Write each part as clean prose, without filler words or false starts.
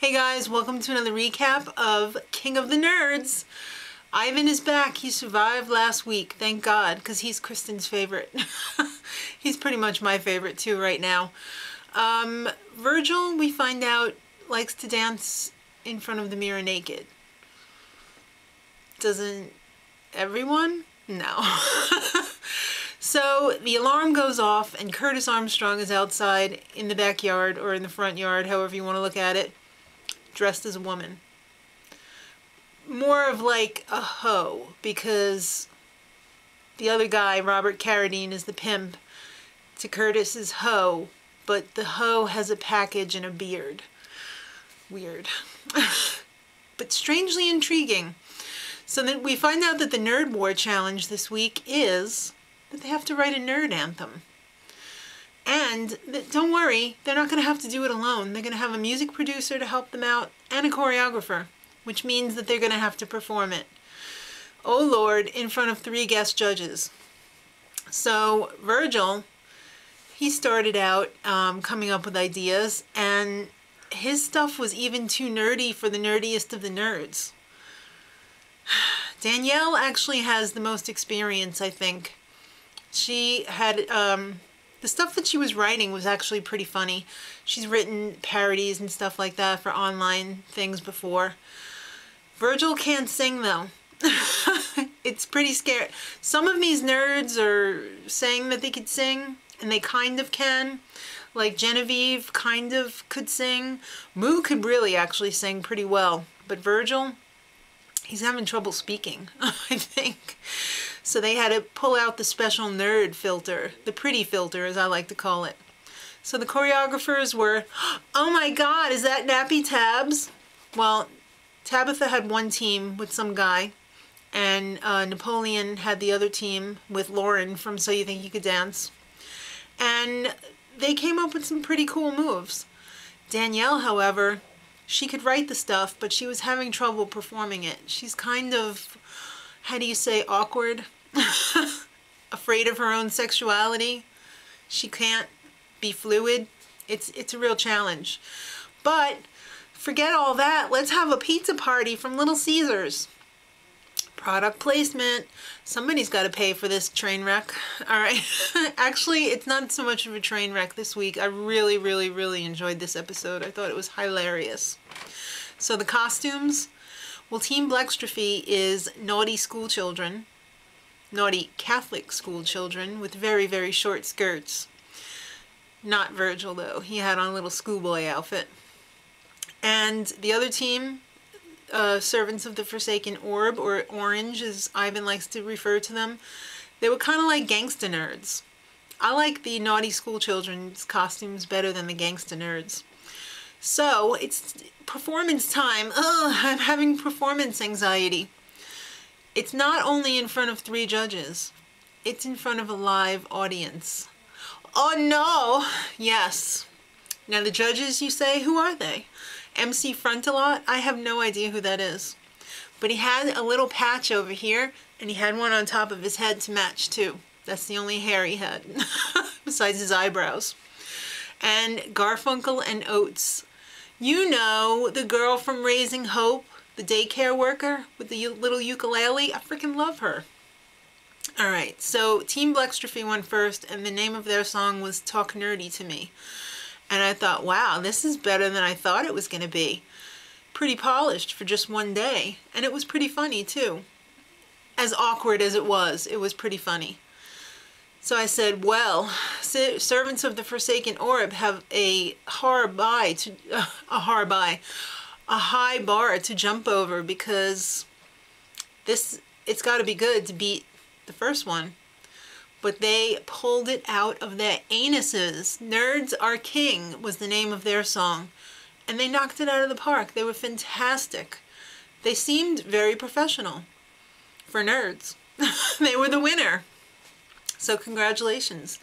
Hey guys, welcome to another recap of King of the Nerds. Ivan is back. He survived last week, thank God, because he's Kristen's favorite. He's pretty much my favorite too right now. Virgil, we find out, likes to dance in front of the mirror naked. Doesn't everyone? No. So the alarm goes off and Curtis Armstrong is outside in the backyard or in the front yard, however you want to look at it, dressed as a woman. More of like a hoe, because the other guy, Robert Carradine, is the pimp to Curtis's hoe, but the hoe has a package and a beard. Weird. But strangely intriguing. So then we find out that the Nerd War challenge this week is that they have to write a nerd anthem. And don't worry, they're not going to have to do it alone. They're going to have a music producer to help them out and a choreographer, which means that they're going to have to perform it. Oh Lord, in front of 3 guest judges. So Virgil, he started out coming up with ideas, and his stuff was even too nerdy for the nerdiest of the nerds. Danielle actually has the most experience, I think. She had, the stuff that she was writing was actually pretty funny. She's written parodies and stuff like that for online things before. Virgil can't sing though. It's pretty scary. Some of these nerds are saying that they could sing, and they kind of can. Like Genevieve kind of could sing. Moo could really actually sing pretty well. But Virgil, he's having trouble speaking, I think. So they had to pull out the special nerd filter, the pretty filter as I like to call it. So the choreographers were, oh my God, is that Nappy Tabs? Well, Tabitha had one team with some guy, and Napoleon had the other team with Lauren from So You Think You Could Dance. And they came up with some pretty cool moves. Danielle, however, she could write the stuff, but she was having trouble performing it. She's kind of, how do you say, awkward? Afraid of her own sexuality. She can't be fluid. It's a real challenge. But forget all that. Let's have a pizza party from Little Caesars. Product placement. Somebody's got to pay for this train wreck. All right. Actually, it's not so much of a train wreck this week. I really, really, really enjoyed this episode. I thought it was hilarious. So the costumes. Well, Team Blackstrophe is naughty school children. Naughty Catholic school children with very, very short skirts. Not Virgil, though. He had on a little schoolboy outfit. And the other team, Servants of the Forsaken Orb, or Orange, as Ivan likes to refer to them, they were kind of like gangsta nerds. I like the naughty school children's costumes better than the gangsta nerds. So, it's performance time. Ugh, I'm having performance anxiety. It's not only in front of 3 judges. It's in front of a live audience. Oh no! Yes. Now the judges, you say, who are they? MC Frontalot? I have no idea who that is. But he had a little patch over here, and he had one on top of his head to match too. That's the only hair he had, besides his eyebrows. And Garfunkel and Oates. You know, the girl from Raising Hope, the daycare worker with the little ukulele. I freaking love her. Alright, so Team Blackstrophe went first, and the name of their song was Talk Nerdy to Me. And I thought, wow, this is better than I thought it was going to be. Pretty polished for just one day. And it was pretty funny, too. As awkward as it was pretty funny. So I said, well, Servants of the Forsaken Orb have a high bar to jump over, because it's got to be good to beat the first one. But they pulled it out of their anuses. Nerds Are King was the name of their song. And they knocked it out of the park. They were fantastic. They seemed very professional for nerds. They were the winner. So congratulations.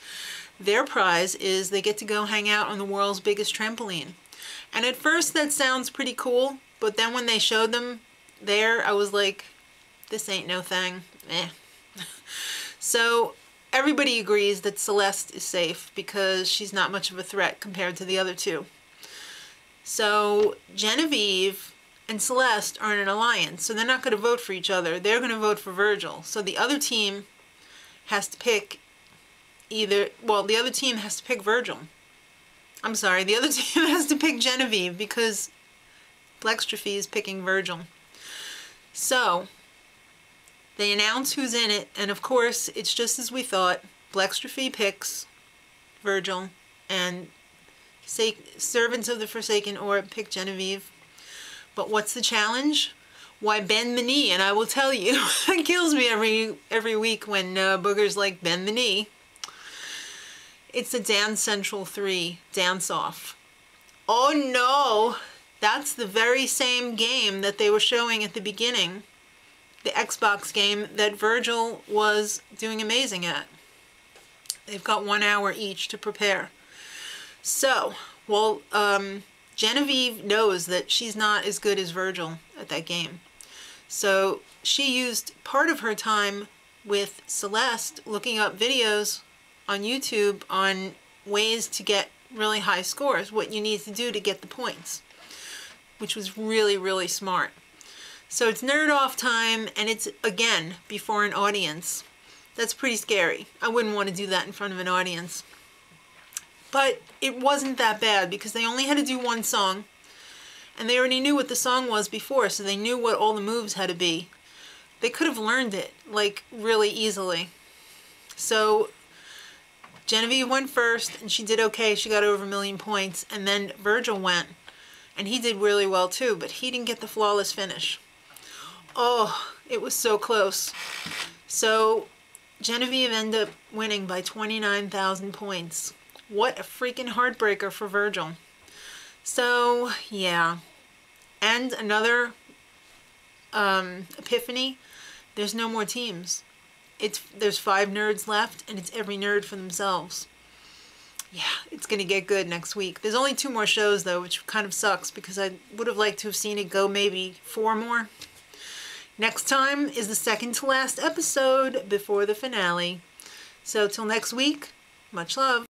Their prize is they get to go hang out on the world's biggest trampoline. And at first that sounds pretty cool, but then when they showed them there, I was like, this ain't no thing. Eh. So everybody agrees that Celeste is safe because she's not much of a threat compared to the other 2. So Genevieve and Celeste are in an alliance, so they're not going to vote for each other. They're going to vote for Virgil. So the other team has to pick the other team has to pick Virgil. I'm sorry, the other team has to pick Genevieve because Blextrophy is picking Virgil. So they announce who's in it, and of course, it's just as we thought. Blextrophy picks Virgil, and Servants of the Forsaken Orb pick Genevieve. But what's the challenge? Why, bend the knee, and I will tell you, it kills me every week when boogers like bend the knee. It's a Dance Central 3 dance-off. Oh no! That's the very same game that they were showing at the beginning. The Xbox game that Virgil was doing amazing at. They've got 1 hour each to prepare. So, well, Genevieve knows that she's not as good as Virgil at that game. So she used part of her time with Celeste looking up videos on YouTube on ways to get really high scores, what you need to do to get the points, which was really, really smart. So it's nerd off time, and it's, again, before an audience. That's pretty scary. I wouldn't want to do that in front of an audience. But it wasn't that bad because they only had to do one song, and they already knew what the song was before, so they knew what all the moves had to be. They could have learned it, like, really easily. So Genevieve went first, and she did okay. She got over 1 million points, and then Virgil went, and he did really well too, but he didn't get the flawless finish. Oh, it was so close. So Genevieve ended up winning by 29,000 points. What a freaking heartbreaker for Virgil. So, yeah. And another epiphany, there's no more teams. There's 5 nerds left, and it's every nerd for themselves. Yeah, it's going to get good next week. There's only 2 more shows, though, which kind of sucks, because I would have liked to have seen it go maybe 4 more. Next time is the second to last episode before the finale. So, till next week, much love.